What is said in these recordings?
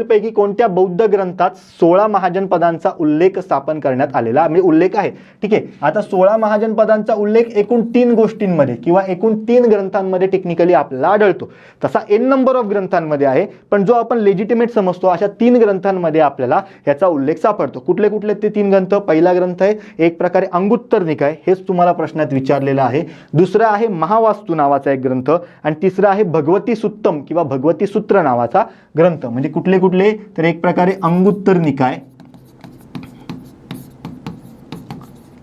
पैकी कोणत्या बौद्ध ग्रंथात 16 महाजनपदांचा उल्लेख स्थापन करण्यात आलेला म्हणजे उल्लेख आहे? ठीक आहे, आता 16 महाजनपदांचा उल्लेख एकूण 3 गोष्टींमध्ये किंवा एकूण 3 ग्रंथांमध्ये टेक्निकली आपल्याला आढळतो. तसा एन नंबर ऑफ ग्रंथांमध्ये आहे, पण जो आपण लेजिटिमेट समजतो अशा 3 ग्रंथांमध्ये आपल्याला याचा उल्लेख सापडतो. कुठले कुठले ते 3 ग्रंथ? पहिला ग्रंथ आहे एक प्रकारे अंगुत्तर निकाय, हेच तुम्हाला प्रश्नात विचारलेलं आहे. दुसरा आहे महावास्तु नावाचा एक ग्रंथ आणि तिसरा आहे भगवती सुत्तम किंवा भगवती सूत्र नावाचा ग्रंथ. म्हणजे कुठले कुठले? तर एक प्रकारे अंगुत्तर निकाय,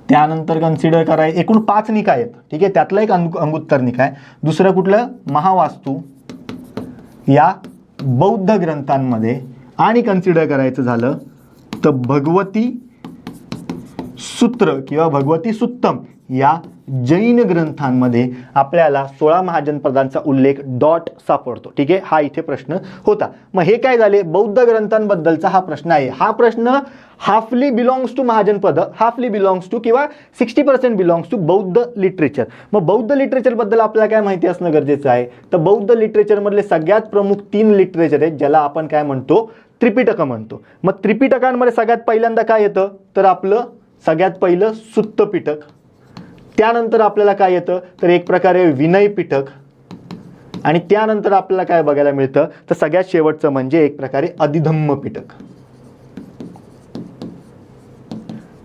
त्यानंतर कन्सिडर करायचे एकूण 5 निकाय आहेत. ठीक आहे, त्यातला एक अंगुत्तर निकाय. दुसरं कुठलं? महावास्तु या बौद्ध ग्रंथांमध्ये. आणि कन्सिडर करायचं झालं तर भगवती सूत्र किंवा भगवती सुत्तम या जैन ग्रंथांमध्ये आपल्याला 16 महाजनपदांचा उल्लेख डॉट सापडतो. ठीक आहे, हा इथे प्रश्न होता. मग हे काय झाले? बौद्ध ग्रंथांबद्दलचा हा प्रश्न आहे. हा प्रश्न हाफली बिलॉंग्स टू महाजनपद, हाफली बिलॉंग्स टू किंवा 60% बिलॉंग्स टू बौद्ध लिटरेचर. मग बौद्ध लिटरेचरबद्दल आपल्याला काय माहिती असणं गरजेचं आहे? तर बौद्ध लिटरेचरमधले सगळ्यात प्रमुख 3 लिटरेचर आहेत ज्याला आपण काय म्हणतो? त्रिपिटक म्हणतो. मग त्रिपिटकांमध्ये सगळ्यात पहिल्यांदा काय येतं? तर आपलं सगळ्यात पहिलं सुत्त पिटक. त्यानंतर आपल्याला काय येतं? तर एक प्रकारे विनय पिटक. आणि त्यानंतर आपल्याला काय बघायला मिळतं? तर सगळ्यात शेवटचं म्हणजे एक प्रकारे अधिधम्म पिटक.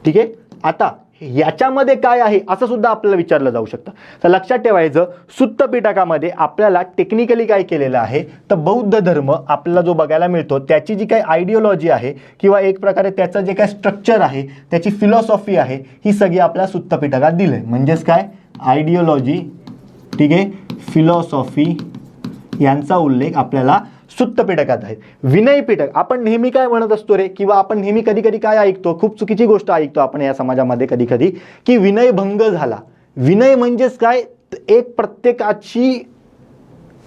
ठीक आहे, आता याच्यामध्ये काय आहे असं सुद्धा आपल्याला विचारलं जाऊ शकतं. तर लक्षात ठेवायचं, सुत्त पिटकामध्ये आपल्याला टेक्निकली काय केलेलं आहे? तर बौद्ध धर्म आपल्याला जो बघायला मिळतो त्याची जी काही आयडिओलॉजी आहे किंवा एक प्रकारे त्याचं जे काही स्ट्रक्चर आहे, त्याची फिलॉसॉफी आहे, ही सगळी आपल्या सुत्त पिटकात दिली. म्हणजेच काय? आयडिओलॉजी, ठीक आहे, फिलॉसॉफी यांचा उल्लेख आपल्याला सुत्त पिटकात आहे. विनय पिटक आपण नेहमी काय म्हणत असतो रे, किंवा आपण नेहमी कधी कधी काय ऐकतो? खूप चुकीची गोष्ट ऐकतो आपण या समाजामध्ये कधी कधी, की विनय भंग झाला. विनय म्हणजेच काय? एक प्रत्येकाची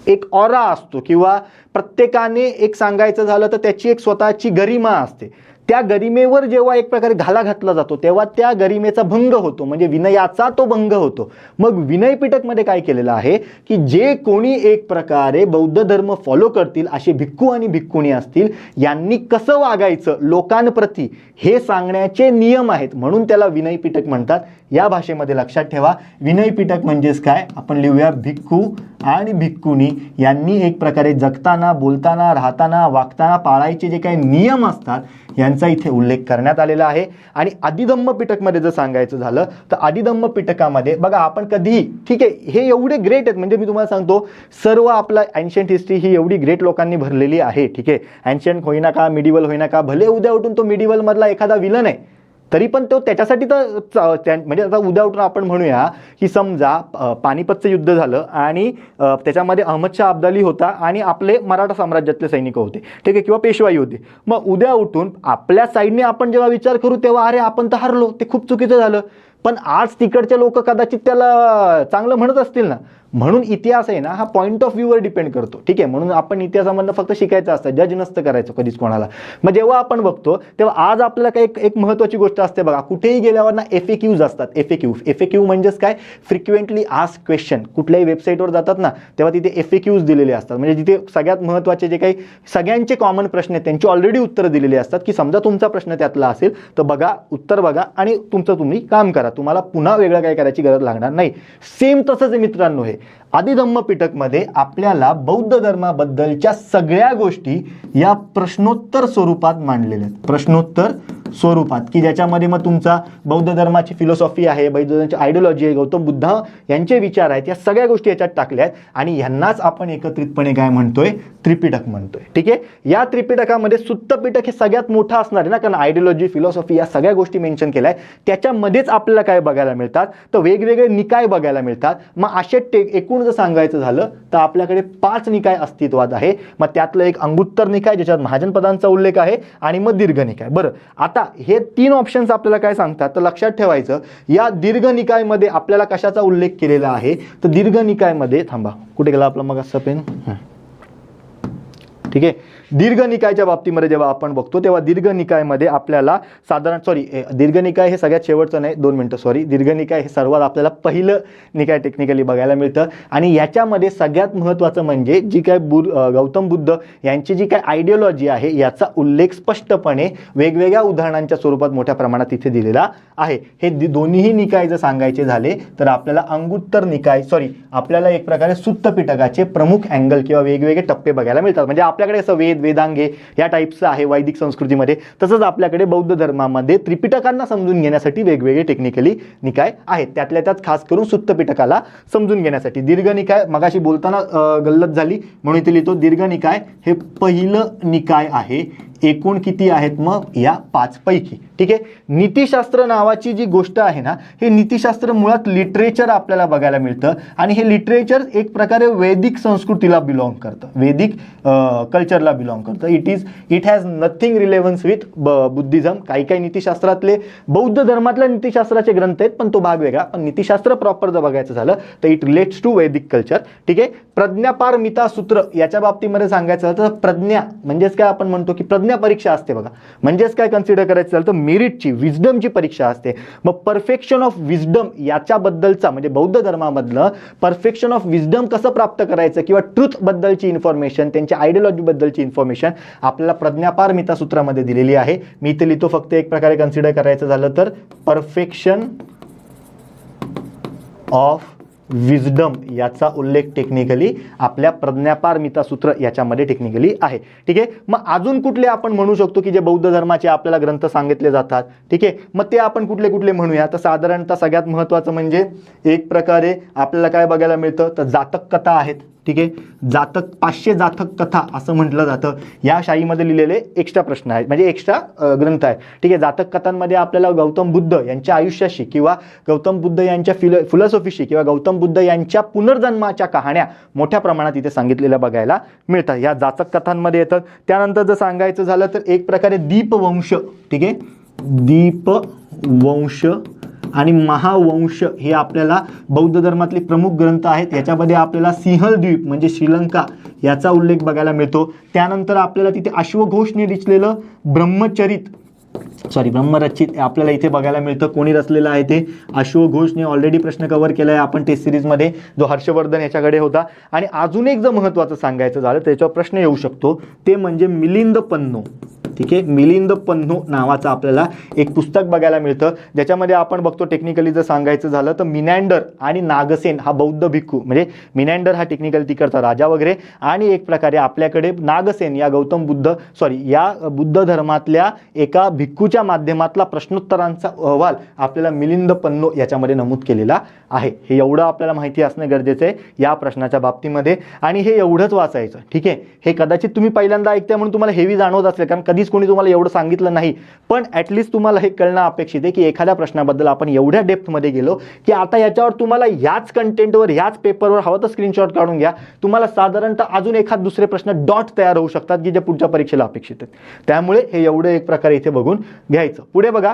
एक ऑरा असतो किंवा प्रत्येकाने एक सांगायचं झालं तर त्याची एक स्वतःची गरिमा असते. त्या गरिमेवर जेव्हा एक प्रकारे घाला घातला जातो तेव्हा त्या गरिमेचा भंग होतो, म्हणजे विनयाचा तो भंग होतो. मग विनय पिटकमध्ये काय केलेलं आहे की जे कोणी एक प्रकारे बौद्ध धर्म फॉलो करतील असे भिक्खू आणि भिक्खुणी असतील, यांनी कसं वागायचं लोकांप्रती हे सांगण्याचे नियम आहेत, म्हणून त्याला विनय पिटक म्हणतात. या भाषेमध्ये लक्षात ठेवा, विनय पिटक म्हणजेच काय? आपण लिहूया भिक्खू आणि भिक्खुणी यांनी एक प्रकारे जगताना, बोलताना, राहताना, वागताना पाळायचे जे काही नियम असतात यांचा इथे उल्लेख करण्यात आलेला आहे. आणि आदिधम्म पिटकमध्ये जर सांगायचं झालं तर आदिधम्म पिटकामध्ये बघा आपण कधीही, ठीक आहे, हे एवढे ग्रेट आहेत, म्हणजे मी तुम्हाला सांगतो सर्व आपला एन्शियंट हिस्ट्री ही एवढी ग्रेट लोकांनी भरलेली आहे. ठीक आहे, एन्शियंट होईना का, मिडिवल होईना का, भले उद्या उठून तो मिडिवल मधला एखादा विलन आहे तरी पण तो त्याच्यासाठी तर म्हणजे आता उद्या उठून आपण म्हणूया की समजा पानिपतचं युद्ध झालं आणि त्याच्यामध्ये अहमद शाह अब्दाली होता आणि आपले मराठा साम्राज्यातले सैनिक होते, ठीक आहे, किंवा पेशवाई होती. मग उद्या उठून आपल्या साईडने आपण जेव्हा विचार करू तेव्हा अरे आपण तर हरलो, ते खूप चुकीचं झालं. पण आज तिकडचे लोक कदाचित त्याला चांगलं म्हणत असतील ना. म्हणून इतिहास आहे ना हा पॉईंट ऑफ व्ह्यूवर डिपेंड करतो. ठीक आहे, म्हणून आपण इतिहासामधनं फक्त शिकायचं असतं, जज नसतं करायचं कधीच कोणाला. मग जेव्हा आपण बघतो तेव्हा आज आपल्याला काही एक महत्त्वाची गोष्ट असते बघा, कुठेही गेल्यावर ना FAQs असतात. FAQ म्हणजेच काय? Frequently asked question. कुठल्याही वेबसाईटवर जातात ना तेव्हा तिथे FAQs दिलेले असतात, म्हणजे जिथे सगळ्यात महत्त्वाचे जे काही सगळ्यांचे कॉमन प्रश्न आहेत त्यांची ऑलरेडी उत्तरं दिलेली असतात, की समजा तुमचा प्रश्न त्यातला असेल तर बघा, उत्तर बघा आणि तुमचं तुम्ही काम करा, तुम्हाला पुन्हा वेगळं काय करायची गरज लागणार नाही. सेम तसंच मित्रांनो हे आदिधम्म पिटकमध्ये आपल्याला बौद्ध धर्माबद्दलच्या सगळ्या गोष्टी या प्रश्नोत्तर स्वरूपात मांडलेल्या आहेत. प्रश्नोत्तर स्वरूपात, की ज्याच्यामध्ये मग तुमचा बौद्ध धर्माची फिलॉसॉफी आहे, बौद्ध धर्माची आयडिओलॉजी आहे, गौतम बुद्ध यांचे विचार आहेत, या सगळ्या गोष्टी याच्यात टाकल्या आहेत आणि यांनाच आपण एकत्रितपणे काय म्हणतोय? त्रिपिटक म्हणतोय. ठीक आहे, या त्रिपिटकामध्ये सुत्त पिटक हे सगळ्यात मोठं असणार आहे ना, कारण आयडिओलॉजी, फिलॉसॉफी या सगळ्या गोष्टी मेन्शन केल्या आहेत. त्याच्यामध्येच आपल्याला काय बघायला मिळतात? तर वेगवेगळे निकाय बघायला मिळतात. मग असे एकूण जर सांगायचं झालं तर आपल्याकडे 5 निकाय अस्तित्वात आहे. मग त्यातलं एक अंगुत्तर निकाय ज्याच्यात महाजनपदांचा उल्लेख आहे आणि मग दीर्घ निकाय. बरं, आता हे 3 ऑप्शन्स आपल्याला काय सांगतात? तर लक्षात ठेवायचं, या दीर्घ निकायमध्ये आपल्याला कशाचा उल्लेख केलेला आहे? तर दीर्घ निकायमध्ये, थांबा कुठे गेला आपला मग असं पेन, ठीक आहे, दीर्घ निकायच्या बाबतीमध्ये जेव्हा आपण बघतो तेव्हा दीर्घ निकायमध्ये आपल्याला दीर्घ निकाय हे सगळ्यात शेवटचं नाही, 2 मिनिटं दीर्घ निकाय हे सर्वात आपल्याला पहिलं निकाय टेक्निकली बघायला मिळतं आणि याच्यामध्ये सगळ्यात महत्त्वाचं म्हणजे जी काय गौतम बुद्ध यांची जी काय आयडिओलॉजी आहे याचा उल्लेख स्पष्टपणे वेगवेगळ्या उदाहरणांच्या स्वरूपात मोठ्या प्रमाणात इथे दिलेला आहे. हे दोन्हीही निकाय जर सांगायचे झाले तर आपल्याला अंगुत्तर निकाय आपल्याला एक प्रकारे सुत्त पिटकाचे प्रमुख अँगल किंवा वेगवेगळे टप्पे बघायला मिळतात. म्हणजे आपल्याकडे असं वेदांगे या टाईपचं आहे वैदिक संस्कृतीमध्ये, तसंच आपल्याकडे बौद्ध धर्मामध्ये त्रिपिटकांना समजून घेण्यासाठी वेगवेगळे टेक्निकली निकाय आहेत. त्यातल्या त्यात खास करून सुत्त पिटकाला समजून घेण्यासाठी दीर्घ निकाय मगाशी बोलताना गल्लत झाली म्हणून इथे लिहितो दीर्घ निकाय हे पहिलं निकाय आहे. एकूण किती आहेत मग या 5 पैकी. ठीक आहे. नीतिशास्त्र नावाची जी गोष्ट आहे ना, हे नीतिशास्त्र मुळात लिटरेचर आपल्याला बघायला मिळतं आणि हे लिटरेचर एक प्रकारे वैदिक संस्कृतीला बिलॉंग करतं, वैदिक कल्चरला बिलॉंग करतं. It has nothing relevance with Buddhism. काही नीतिशास्त्रातले बौद्ध धर्मातल्या नीतिशास्त्राचे ग्रंथ आहेत पण तो भाग वेगळा. पण नीतिशास्त्र प्रॉपर जर बघायचं झालं तर इट रिलेट्स टू वैदिक कल्चर. ठीक आहे. प्रज्ञापारमिता सूत्र याच्या बाबतीमध्ये सांगायचं झालं तर प्रज्ञा म्हणजेच काय आपण म्हणतो की प्रज्ञा परीक्षा असते बघा. म्हणजेच काय कन्सिडर करायचं झालं तर मेरिटची विजडमची परीक्षा असते. मग परफेक्शन ऑफ विजडम याच्याबद्दलचा म्हणजे बौद्ध धर्मामधलं परफेक्शन ऑफ विजडम कसं प्राप्त करायचं किंवा ट्रुथ बद्दलची इन्फॉर्मेशन, त्यांच्या आयडिओलॉजी बद्दलची इन्फॉर्मेशन आपल्याला प्रज्ञापारमिता सूत्रामध्ये दिलेली आहे. मी इथे लिहितो फक्त एक प्रकारे कन्सिडर करायचं झालं तर परफेक्शन ऑफ विजडम याचा उल्लेख टेक्निकली आपल्या प्रज्ञापारमिता सूत्र याच्यामध्ये टेक्निकली आहे. ठीक आहे. मग अजून कुठले आपण म्हणू शकतो की जे बौद्ध धर्माचे आपल्याला ग्रंथ सांगितले जातात. ठीक आहे. मग ते आपण कुठले कुठले म्हणूया तर साधारणतः सगळ्यात महत्त्वाचं म्हणजे एक प्रकारे आपल्याला काय बघायला मिळतं तर जातक कथा आहेत. ठीक आहे. 500 जातक कथा असं म्हटलं जातं. या शाहीमध्ये लिहिलेले एक्स्ट्रा प्रश्न आहेत म्हणजे एक्स्ट्रा ग्रंथ आहेत. ठीक आहे. जातक कथांमध्ये आपल्याला गौतम बुद्ध यांच्या आयुष्याशी किंवा गौतम बुद्ध यांच्या फिलॉसॉफीशी किंवा गौतम बुद्ध यांच्या पुनर्जन्माच्या कहाण्या मोठ्या प्रमाणात इथे सांगितलेल्या बघायला मिळतात. या जातक कथांमध्ये येतात. त्यानंतर जर सांगायचं झालं तर एक प्रकारे दीपवंश. ठीक आहे. दीपवंश आणि महावंश हे आपल्याला बौद्ध धर्मातले प्रमुख ग्रंथ आहेत. याच्यामध्ये आपल्याला सिंहलद्वीप म्हणजे श्रीलंका याचा उल्लेख बघायला मिळतो. त्यानंतर आपल्याला तिथे अश्वघोषने रचलेलं ब्रह्मरचित आपल्याला इथे बघायला मिळतं. कोणी रचलेलं आहे ते अश्वघोषने. ऑलरेडी प्रश्न कव्हर केला आहे आपण टेस्ट सिरीजमध्ये जो हर्षवर्धन याच्याकडे होता. आणि अजून एक जर महत्त्वाचं सांगायचं झालं त्याच्यावर प्रश्न येऊ शकतो ते म्हणजे मिलिंद पन्नो. ठीक आहे. मिलिंद पन्नो नावाचं आपल्याला एक पुस्तक बघायला मिळतं ज्याच्यामध्ये आपण बघतो टेक्निकली जर सांगायचं झालं तर मिनॅंडर आणि नागसेन हा बौद्ध भिक्खू म्हणजे मिनॅंडर हा टेक्निकल तिकडचा राजा वगैरे आणि एक प्रकारे आपल्याकडे नागसेन या या बुद्ध धर्मातल्या एका भिक्खूच्या माध्यमातला प्रश्नोत्तरांचा अहवाल आपल्याला मिलिंद पन्नो याच्यामध्ये नमूद केलेला आहे. हे एवढं आपल्याला माहिती असणं गरजेचं आहे या प्रश्नाच्या बाबतीमध्ये आणि हे एवढंच वाचायचं. ठीक आहे. हे कदाचित तुम्ही पहिल्यांदा ऐकताय म्हणून तुम्हाला हेवी जाणवत असेल कारण कधीच कोणी तुम्हाला एवढं सांगितलं नाही. पण ॲटलिस्ट तुम्हाला हे कळणं अपेक्षित आहे की एखाद्या प्रश्नाबद्दल आपण एवढ्या डेप्थमध्ये गेलो की आता याच्यावर तुम्हाला याच कंटेंटवर याच पेपरवर हवं तर स्क्रीनशॉट काढून घ्या. तुम्हाला साधारणतः अजून एखाद दुसरे प्रश्न डॉट तयार होऊ शकतात की जे पुढच्या परीक्षेला अपेक्षित आहेत. त्यामुळे हे एवढं एक प्रकारे इथे बघून घ्यायचं. पुढे बघा